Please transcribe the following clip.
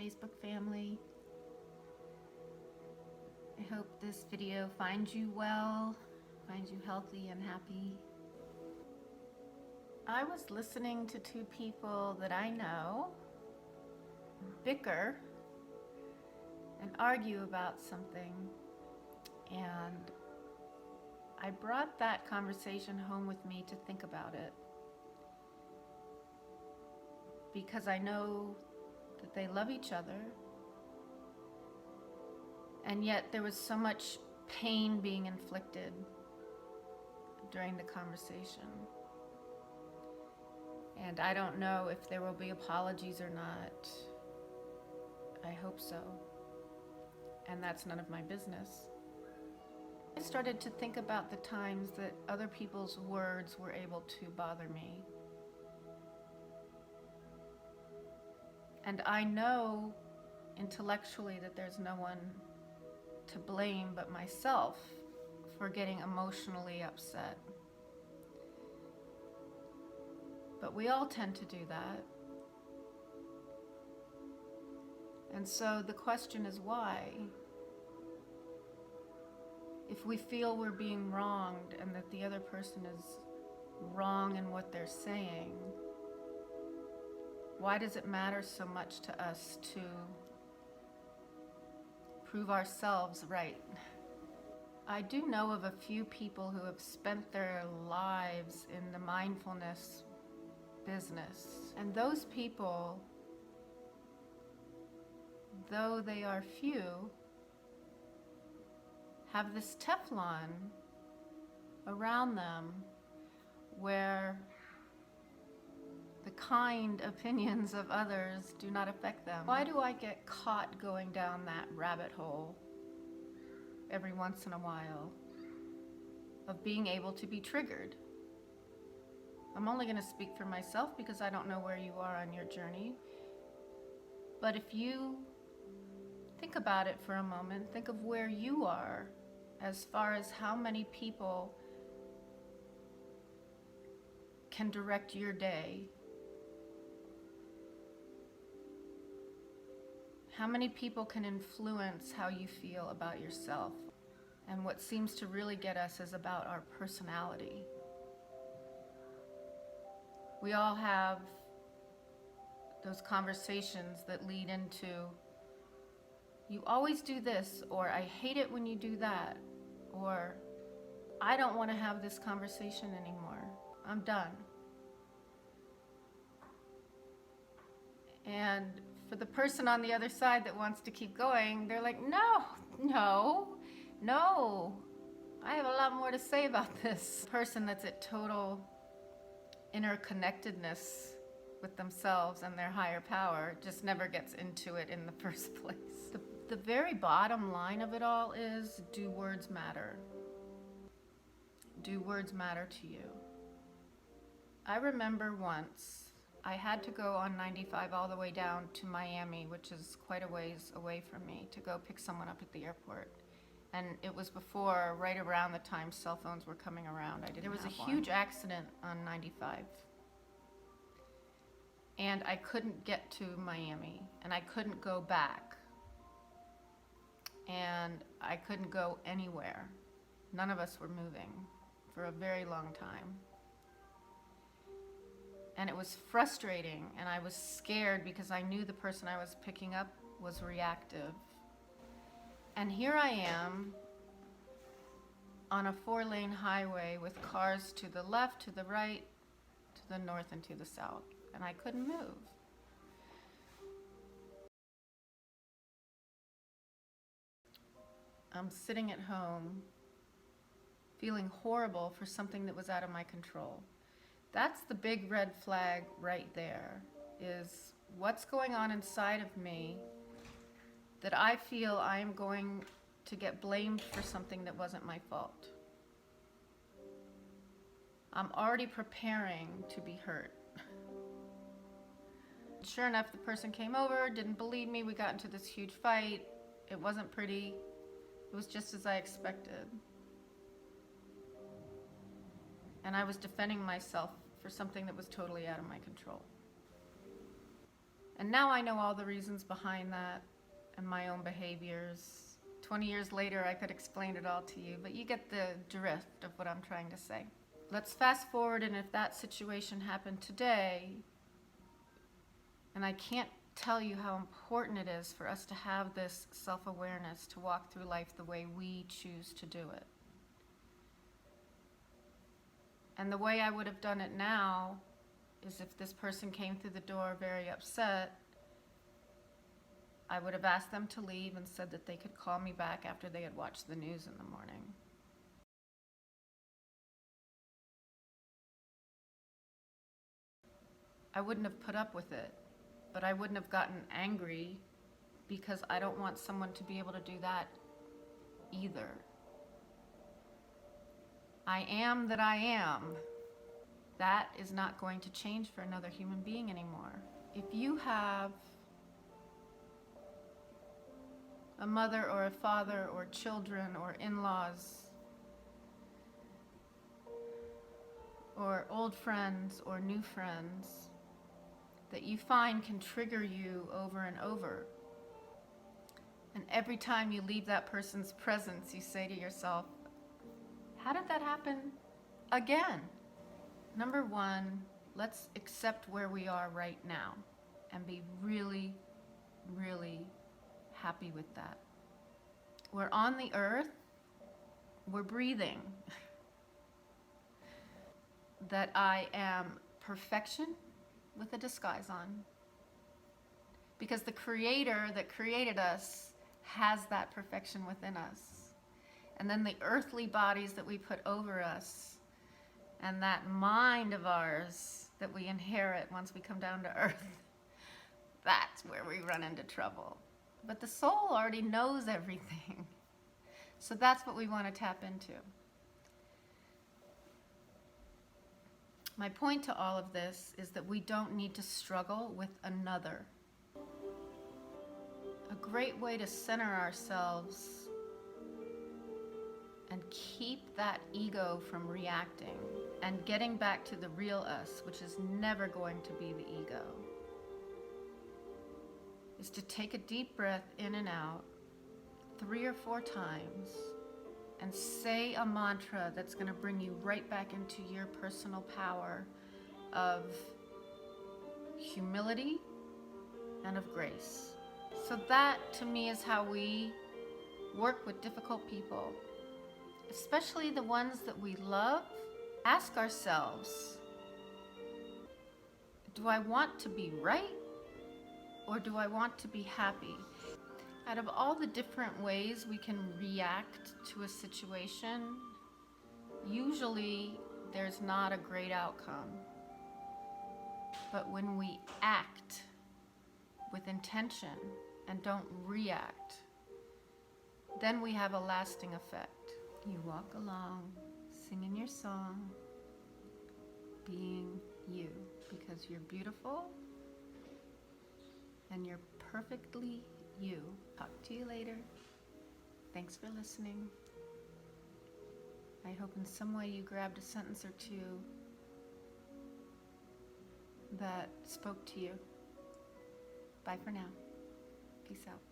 Facebook family. I hope this video finds you well, finds you healthy and happy. I was listening to two people that I know bicker and argue about something, and I brought that conversation home with me to think about it, because I know that they love each other, and yet there was so much pain being inflicted during the conversation. And I don't know if there will be apologies or not. I hope so. And that's none of my business. I started to think about the times that other people's words were able to bother me. And I know intellectually that there's no one to blame but myself for getting emotionally upset. But we all tend to do that. And so the question is why? If we feel we're being wronged and that the other person is wrong in what they're saying, why does it matter so much to us to prove ourselves right? I do know of a few people who have spent their lives in the mindfulness business. And those people, though they are few, have this Teflon around them where the kind opinions of others do not affect them. Why do I get caught going down that rabbit hole every once in a while of being able to be triggered? I'm only going to speak for myself because I don't know where you are on your journey. But if you think about it for a moment, think of where you are as far as how many people can direct your day. How many people can influence how you feel about yourself? And what seems to really get us is about our personality. We all have those conversations that lead into, you always do this, or I hate it when you do that, or I don't want to have this conversation anymore. I'm done. And for the person on the other side that wants to keep going, they're like, no, I have a lot more to say about this. The person that's at total interconnectedness with themselves and their higher power just never gets into it in the first place. The very bottom line of it all is, do words matter? Do words matter to you? I remember once I had to go on 95 all the way down to Miami, which is quite a ways away from me, to go pick someone up at the airport. And it was before, right around the time cell phones were coming around. There was a huge accident on 95. And I couldn't get to Miami, and I couldn't go back. And I couldn't go anywhere. None of us were moving for a very long time. And it was frustrating, and I was scared because I knew the person I was picking up was reactive. And here I am on a 4-lane highway with cars to the left, to the right, to the north, and to the south, and I couldn't move. I'm sitting at home feeling horrible for something that was out of my control. That's the big red flag right there, is what's going on inside of me that I feel I'm going to get blamed for something that wasn't my fault. I'm already preparing to be hurt. Sure enough, the person came over, didn't believe me, we got into this huge fight. It wasn't pretty. It was just as I expected. And I was defending myself for something that was totally out of my control. And now I know all the reasons behind that and my own behaviors. 20 years later, I could explain it all to you, but you get the drift of what I'm trying to say. Let's fast forward, and if that situation happened today, and I can't tell you how important it is for us to have this self-awareness, to walk through life the way we choose to do it. And the way I would have done it now is if this person came through the door very upset, I would have asked them to leave and said that they could call me back after they had watched the news in the morning. I wouldn't have put up with it, but I wouldn't have gotten angry, because I don't want someone to be able to do that either. I am that I am. That is not going to change for another human being anymore. If you have a mother or a father or children or in-laws or old friends or new friends that you find can trigger you over and over, and every time you leave that person's presence, you say to yourself, how did that happen again? Number one, let's accept where we are right now and be really, really happy with that. We're on the earth, we're breathing. That I am perfection with a disguise on. Because the Creator that created us has that perfection within us. And then the earthly bodies that we put over us, and that mind of ours that we inherit once we come down to earth, that's where we run into trouble. But the soul already knows everything. So that's what we want to tap into. My point to all of this is that we don't need to struggle with another. A great way to center ourselves and keep that ego from reacting and getting back to the real us, which is never going to be the ego, is to take a deep breath in and out 3 or 4 times and say a mantra that's going to bring you right back into your personal power of humility and of grace. So that, to me, is how we work with difficult people, especially the ones that we love. Ask ourselves, do I want to be right, or do I want to be happy? Out of all the different ways we can react to a situation, usually there's not a great outcome. But when we act with intention and don't react, then we have a lasting effect. You walk along, singing your song, being you, because you're beautiful and you're perfectly you. Talk to you later. Thanks for listening. I hope in some way you grabbed a sentence or two that spoke to you. Bye for now. Peace out.